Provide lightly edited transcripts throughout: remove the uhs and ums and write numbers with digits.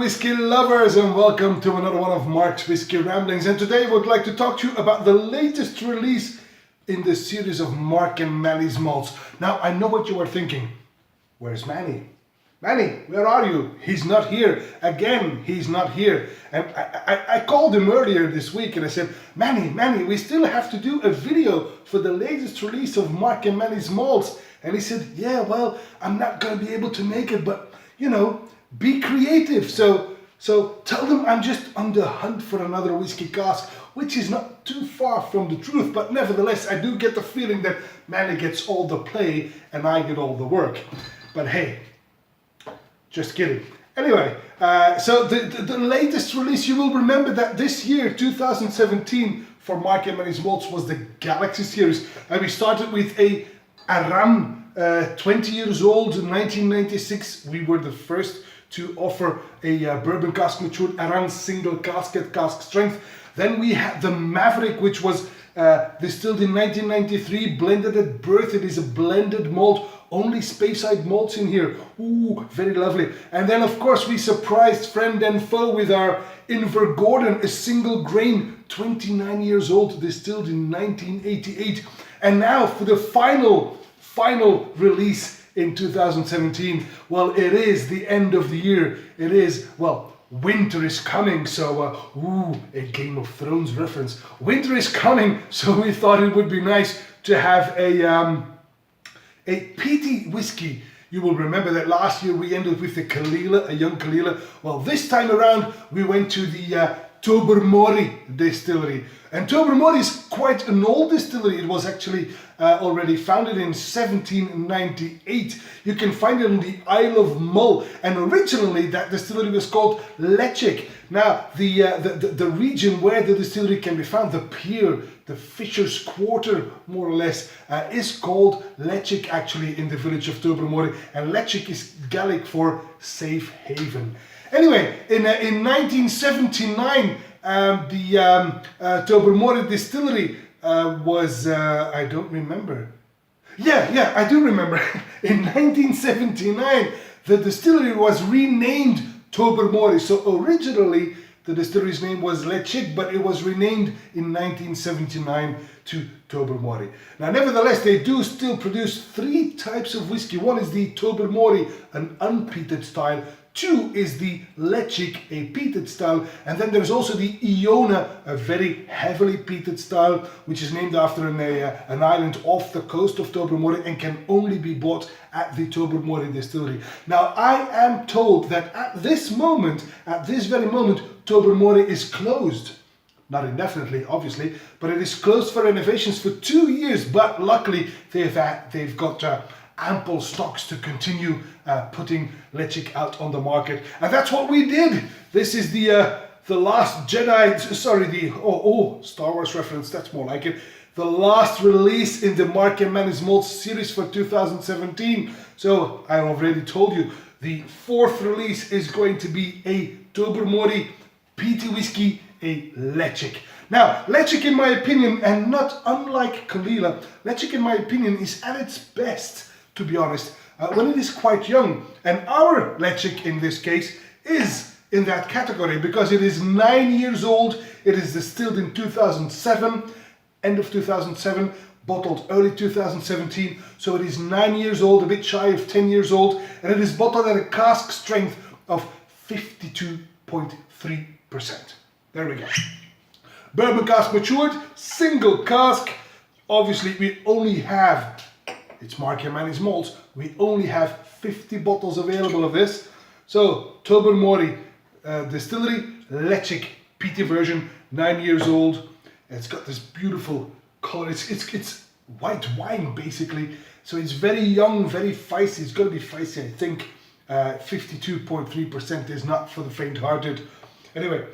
whiskey lovers, and welcome to another one of Mark's Whiskey Ramblings. And today I would like to talk to you about the latest release in the series of Mark and Manny's malts. Now, I know what you are thinking. Where's Manny? Manny, where are you? He's not here. Again, he's not here. And I called him earlier this week and I said, Manny, we still have to do a video for the latest release of Mark and Manny's malts. And he said, yeah, well, I'm not going to be able to make it, but, you know, be creative. So tell them I'm just on the hunt for another whiskey cask, which is not too far from the truth, but nevertheless, I do get the feeling that Manny gets all the play and I get all the work. But hey, just kidding. Anyway, so the latest release, you will remember that this year, 2017, for Mark and Manny's malts was the Galaxy series. And we started with a Aram, 20 years old, 1996. We were the first to offer a bourbon cask matured Aran single casket cask strength. Then we had the Maverick, which was distilled in 1993, blended at birth. It is a blended malt, only Speyside malts in here. Ooh, very lovely. And then of course we surprised friend and foe with our Invergordon, a single grain, 29 years old, distilled in 1988. And now for the final release in 2017. Well, it is the end of the year. It is, well, winter is coming, so a Game of Thrones reference. Winter is coming, so we thought it would be nice to have a peaty whiskey. You will remember that last year we ended with the Kalila, a young Kalila. Well, this time around we went to the Tobermory Distillery. And Tobermory is quite an old distillery. It was actually already founded in 1798. You can find it in the Isle of Mull. And originally that distillery was called Ledaig. Now the region where the distillery can be found, the pier, the Fisher's Quarter more or less, is called Ledaig actually in the village of Tobermory. And Ledaig is Gaelic for safe haven. Anyway, in 1979, the Tobermory Distillery was, I don't remember. Yeah, I do remember. In 1979, the distillery was renamed Tobermory. So originally, the distillery's name was Ledaig, but it was renamed in 1979 to Tobermory. Now, nevertheless, they do still produce three types of whiskey. One is the Tobermory, an unpeated style. Two is the Ledaig, a peated style, and then there's also the Iona, a very heavily peated style, which is named after an island off the coast of Tobermory and can only be bought at the Tobermory Distillery. Now, I am told that at this very moment, Tobermory is closed. Not indefinitely, obviously, but it is closed for renovations for 2 years, but luckily they've got ample stocks to continue putting Ledaig out on the market, and that's what we did. This is the last Jedi, sorry, the Star Wars reference, that's more like it. The last release in the Mark and Manny's malts series for 2017. So I already told you, the fourth release is going to be a Tobermory peaty whiskey, a Ledaig. Now, Ledaig, in my opinion, and not unlike Kalila, Ledaig, in my opinion, is at its best, to be honest, when it is quite young. And our Ledaig in this case is in that category because it is 9 years old. It is distilled in 2007, end of 2007, bottled early 2017. So it is 9 years old, a bit shy of 10 years old, and it is bottled at a cask strength of 52.3%. There we go. Bourbon cask matured, single cask. Obviously, we only have, it's Mark and Manny's malts, we only have 50 bottles available of this. So, Tobermory Distillery, Ledaig peaty version, 9 years old. It's got this beautiful color. It's white wine, basically. So it's very young, very feisty. It's got to be feisty, I think. 52.3% is not for the faint-hearted. Anyway,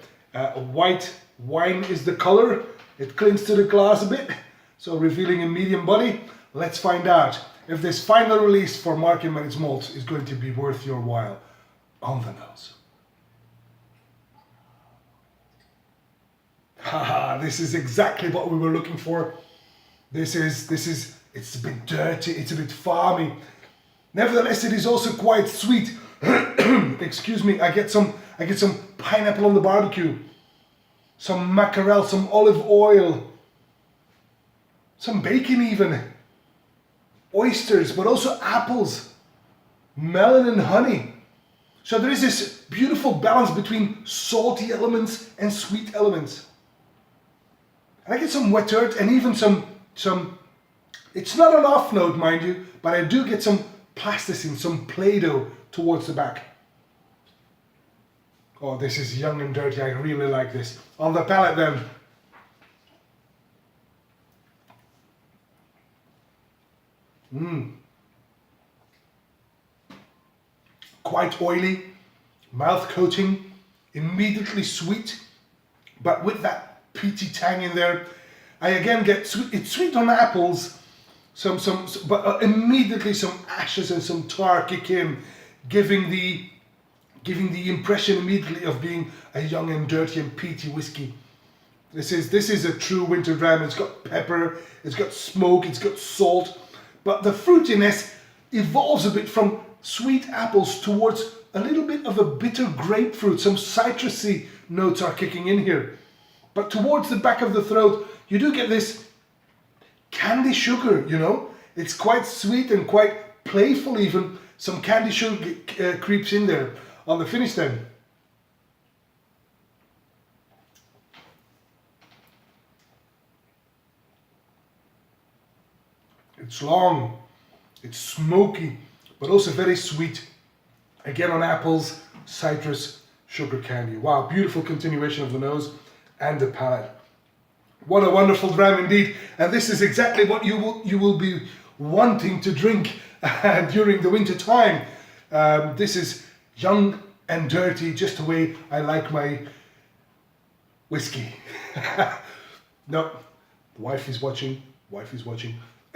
white wine is the color. It clings to the glass a bit, so revealing a medium body. Let's find out if this final release for Mark and Manny's malts is going to be worth your while. On the nose. Haha, this is exactly what we were looking for. It's a bit dirty, it's a bit farmy. Nevertheless, it is also quite sweet. Excuse me, I get some I get some pineapple on the barbecue, some mackerel, some olive oil, some bacon even, oysters, but also apples, melon and honey. So there is this beautiful balance between salty elements and sweet elements. I get some wet earth and even some, it's not an off note, mind you, but I do get some plasticine, some Play-Doh towards the back. Oh, this is young and dirty. I really like this. On the palate then. Quite oily, mouth coating, immediately sweet, but with that peaty tang in there. I again get sweet. It's sweet on apples, but immediately some ashes and some tar kick in, giving the impression immediately of being a young and dirty and peaty whiskey. This is a true winter dram. It's got pepper, it's got smoke, it's got salt, but the fruitiness evolves a bit from sweet apples towards a little bit of a bitter grapefruit. Some citrusy notes are kicking in here. But towards the back of the throat, you do get this candy sugar, you know. It's quite sweet and quite playful even. Some candy sugar creeps in there. On the finish then. It's long, it's smoky, but also very sweet. Again on apples, citrus, sugar candy. Wow, beautiful continuation of the nose and the palate. What a wonderful dram indeed. And this is exactly what you will be wanting to drink during the winter time. This is young and dirty, just the way I like my whiskey. No, the wife is watching.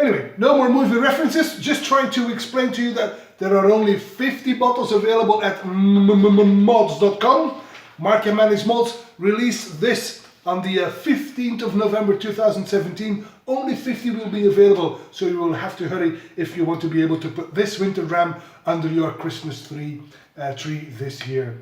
Anyway, no more movie references. Just trying to explain to you that there are only 50 bottles available at malts.com. Mark and Manny's Malts released this on the 15th of November 2017. Only 50 will be available, so you will have to hurry if you want to be able to put this winter dram under your Christmas tree this year.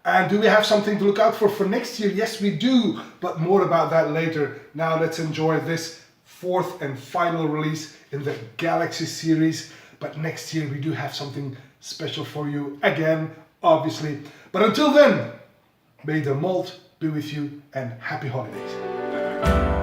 And do we have something to look out for next year? Yes, we do, but more about that later. Now let's enjoy this fourth and final release in the Galaxy series. But next year we do have something special for you again, obviously. But until then, may the malt be with you and happy holidays.